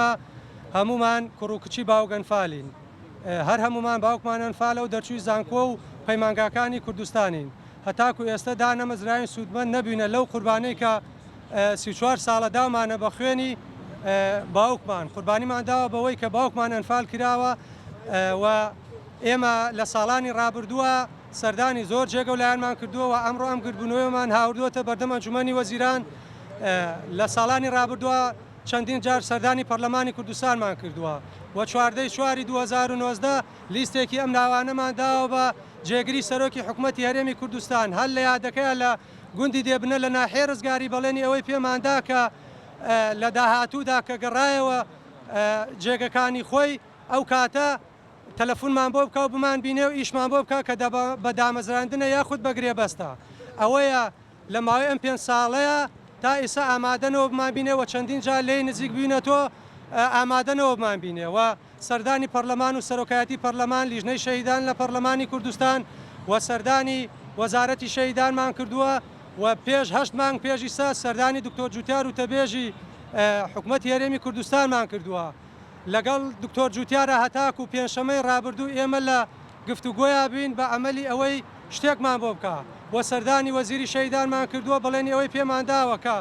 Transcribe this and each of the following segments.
ئێمە هەمومان کوڕ و کچی باوگەنفالین، هەر هەمومان باوکمان ئەنفالە و دەرچووی زانکۆ و پەیمانگاکانی کوردستانین. هەتاکو ئێستا دانەمەزراین سوودمەند نەبووینە لەو قوربانەی کە 34 ساڵە داومانە بە خوێنی باوکمان، قوربانیمان داوە بەوەی کە باوکمان ئەنفال کراوە و ئێمە لە ساڵانی ڕابردووە سەردانی زۆر جێگە و لایەنمان کردووە و ئەمڕۆ ئەم گربوونەوەمان هاوردووەتە بەردەم ئەنجومەنی وەزیران. لە ساڵانی ڕابردووە چەندین جار سەردانی پەرلەمانی کوردستانمان کردووە و 14 چواری 2019 لیستێکی ئەم ناوانەمان داوە بە جێگری سەرۆکی حکوومەتی هەرێمی کوردستان. هەر لە یادەکەیە لە گوندی دێبنە لە ناحێ ڕزگاری بەڵێنی ئەوەی پێماندا کە لە داهاتوودا کە گەڕایەوە جێگەکانی خۆی ئەو کاتە تەلەفۆنمان بۆ بکە و بمان بینێ و ئیشمان بۆ بکە کە بە دامەزراندنە یاخود بەگرێ بەستە. ئەوەیە لە ماوەی ئەم 5 ساڵەیە تا ئێستا ئامادەنەوە بمان بینێەوە چەندین جار لێی نزیک بووینەتۆ ئامادەنەوە بمان بینێ و سەردانی پەرلەمان و سەرۆکایەتی پەرلەمان لیژنەی شەهیدان لە پەرلەمانی کوردستان و سەردانی وەزارەتی شەهیدانمان کردووە و پێش 8 مانگ پێشی سەردانی دکتۆر جوتیار و تەبێژی حکوومەتی هەرێمی کوردستانمان کردووە. لەگەڵ دکتۆر جوتیارە هەتاکو پێنجشەمەی ڕابردوو ئێمە لە گفتوگۆیان بین بە ئەمەلی ئەوەی شتێکمان بۆ بکە و سەردانی وەزیری شەهیدانمان کردووە بەڵێنی ئەوەی پێمانداوە کە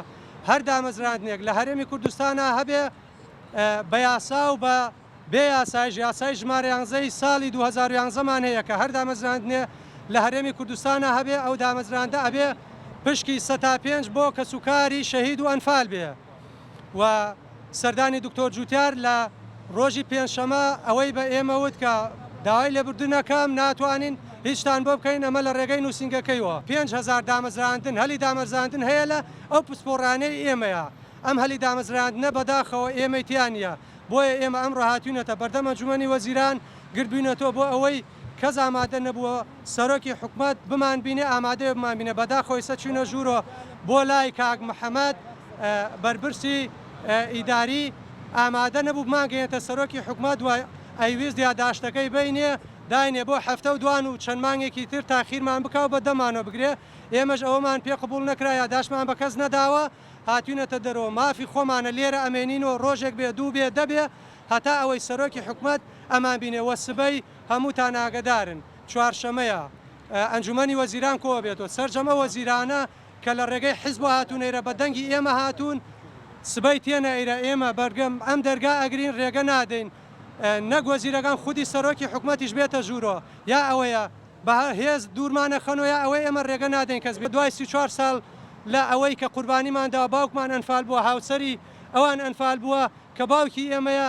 هەر دامەزراندنێک لە هەرێمی کوردستانە هەبێ بە یاسا و بە بێ یاسای ژمارە 11 ساڵی 2011مان هەیە کە هەر دامەزراندنێ لە هەرێمی کوردستانە هەبێ ئەو دامەزراندە ئەبێ پشکی 105 بۆ کەسوکاری شەهید و ئەنفال بێ. و سەردانی دکتۆر جوتیار لە ڕۆژی پێنجشەمە ئەوەی بە ئێمە وت کە داوای لێبوردنەکەم ناتوانین هیچتان بۆ بکەین ئەمە لە ڕێگەی نووسنگەکەیەوە. 5,000 دامەزراندن هەلی دامەزراندن هەیە لە ئەو پسپۆڕانەی ئێمەیە. ئەم هەلی دامەزراندنە بەداخەوە ئێمەی تیانە بۆیە ئێمە ئەمڕۆ هاتوونەتە بەردەم ئەنجومەنی وەزیران گربوونەتەوە بۆ ئەوەی کەس ئامادە نەبووە سەرۆکی حکوومەت بمان بینێ ئامادەیە بمان بینێ. بەداخەوەی سە چوونە ژوورۆ بۆ لای کاک محەممەد بەرپرسی ئیداری ئامادە نەبوو بمانگەێنێتە سەرۆکی حکوومەت و ئەیویست یاداشتەکەی بینێ داینێ بۆ هەفتە و دوان و چەند مانگێکی تر تاخیرمان بکاو بە دەمانەوە بگرێ. ئێمەش ئەوەمان پێ قبول نەکرا یاداشمان بە کەس نەداوە هاتوونەتە دەرەوە مافی خۆمانە لێرە ئەمێنینەوە ڕۆژێک بێ دوو بێ دەبێ هەتا ئەوەی سەرۆکی حکوومەت ئەمان بینێەوە سبەی هەمووتان ئاگدارن. چوارشەمەیە ئەنجومەنی وەزیران کۆ بێتەوە سەرجەمە وەزیرانە کە لە ڕێگەی حیزب هاتوونەیرە بە دەنگی ئێمە هاتوون سبەی تێنەئیرە ئێمە بەرگەم ئەم دەرگا ئەگرین ڕێگە نادەین نەک وەزیرەکان خودی سەرۆکی حکوومەتیش بێتە ژوورۆ یا ئەوەیە بە هێز دوورمانە خەنەوە یا ئەوەی ئێمە ڕێگە نادەین کەس بێ دوای 34 ساڵ لە ئەوەی کە قوربانیماندا باوکمان ئەنفال بووە هاوسەری ئەوان ئەنفال بووە کە باوکی ئێمەیە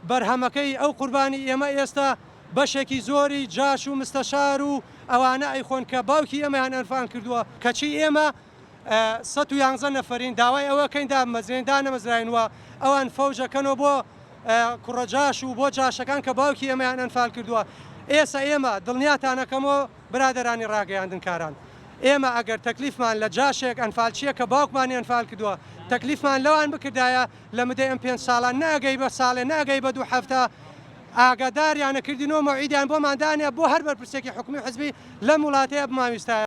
بەرهەمەکەی ئەو قوربانی ئێمە ئێستا بەشێکی زۆری جاش و مستەشار و ئەوانە ئەیخۆن کە باوکی ئێمەیان ئەنفال کردووە کەچی ئێمە 111 نەفرین داوای ئەوەکەین دامەزرێن دانەمەزراینوە ئەوان فەوجەکەنەوە بۆ کوڕەجاش و بۆ جاشەکان کە باوکی ئێمەیان ئەنفال کردووە. ئێستا ئێمە دڵنیاتانەکەمەوە برادەرانی ڕاگەیاندنکاران ئێمە ئەگەر تەکلیفمان لە جاشێک ئەنفالچیە کە باوکمانی ئەنفال کردووە تەکلیفمان لەوان بکردایە لە مدەی ئەم 5 ساڵان ناگەی بە ساڵێ ناگەی بە 2 هەفتە ئاگاداریانەکردینەوە مەوعیدیان بۆماندانە بۆ هەر بەرپرسێکی حکومی حزبی لەم وڵاتەیە بماویستایە.